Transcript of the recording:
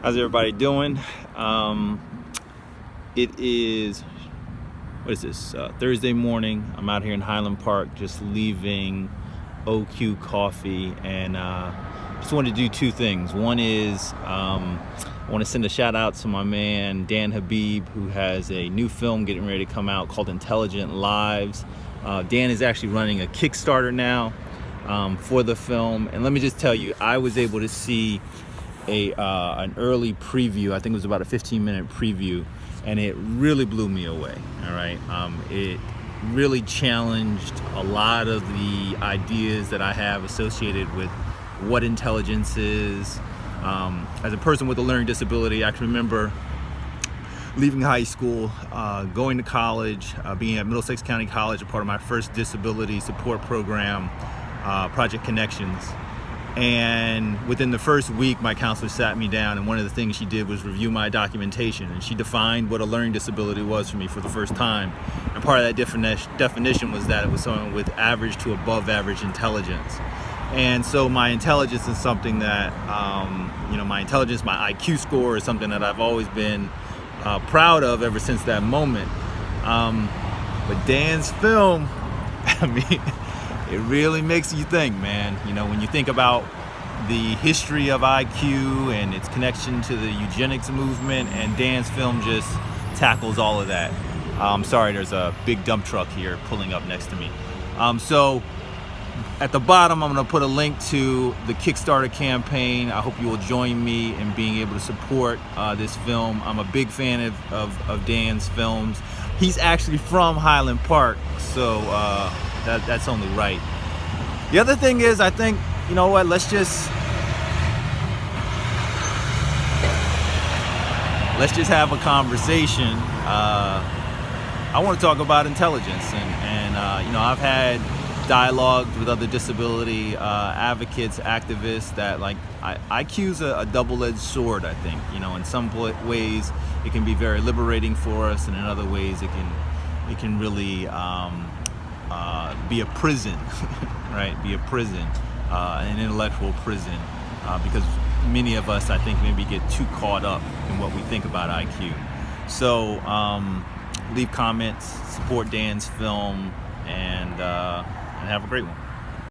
How's everybody doing? It is, what is this, Thursday morning. I'm out here in Highland Park just leaving OQ Coffee, and just wanted to do two things. One is I want to send a shout out to my man Dan Habib, who has a new film getting ready to come out called Intelligent Lives. Dan is actually running a Kickstarter now for the film, and let me just tell you, I was able to see an early preview. I think it was about a 15-minute preview, and it really blew me away. All right, it really challenged a lot of the ideas that I have associated with what intelligence is. As a person with a learning disability, I can remember leaving high school, going to college, being at Middlesex County College, a part of my first disability support program, Project Connections. And within the first week, my counselor sat me down, and one of the things she did was review my documentation, and she defined what a learning disability was for me for the first time. And part of that definition was that it was someone with average to above average intelligence. And so my intelligence is something that, my intelligence, my IQ score is something that I've always been proud of ever since that moment. But Dan's film, I mean, it really makes you think, man. You know, when you think about the history of IQ and its connection to the eugenics movement, and Dan's film just tackles all of that. Sorry, there's a big dump truck here pulling up next to me. So at the bottom, I'm going to put a link to the Kickstarter campaign. I hope you will join me in being able to support this film. I'm a big fan of Dan's films. He's actually from Highland Park, so that's only right. The other thing is, I think, you know what, let's just have a conversation. I want to talk about intelligence, and I've had dialogue with other disability advocates, activists, that like IQ's a double-edged sword. I think, in some ways it can be very liberating for us, and in other ways it can really be a prison, right? Be a prison, an intellectual prison, because many of us, I think, maybe get too caught up in what we think about IQ. So leave comments, support Dan's film, and have a great one.